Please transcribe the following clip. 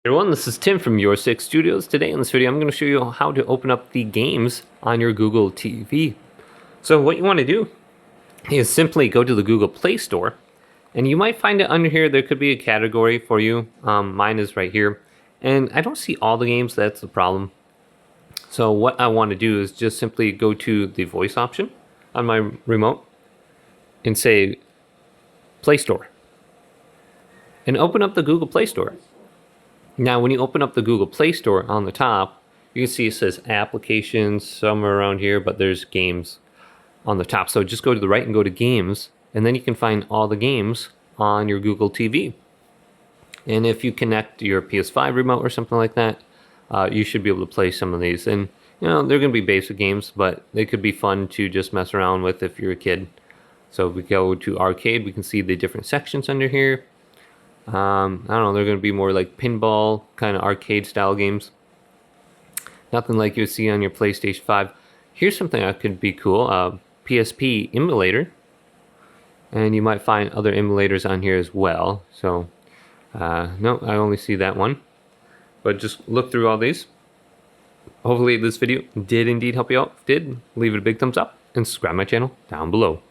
Everyone, this is Tim from Your Six Studios. Today in this video, I'm going to show you how to open up the games on your Google TV. So what you want to do is simply go to the Google Play Store, and you might find it under here. There could be a category for you. Mine is right here, and I don't see all the games. That's the problem. So what I want to do is just simply go to the voice option on my remote and say Play Store, and open up the Google Play Store. Now, when you open up the Google Play Store on the top, you can see it says applications somewhere around here, but there's games on the top. So just go to the right and go to games, and then you can find all the games on your Google TV. And if you connect your PS5 remote or something like that, you should be able to play some of these. And you know, they're going to be basic games, but they could be fun to just mess around with if you're a kid. So if we go to arcade, we can see the different sections under here. I don't know, they're going to be more like pinball, kind of arcade style games. Nothing like you would see on your PlayStation 5. Here's something that could be cool, PSP emulator. And you might find other emulators on here as well. So, no, I only see that one. But just look through all these. Hopefully this video did indeed help you out. If it did, leave it a big thumbs up and subscribe to my channel down below.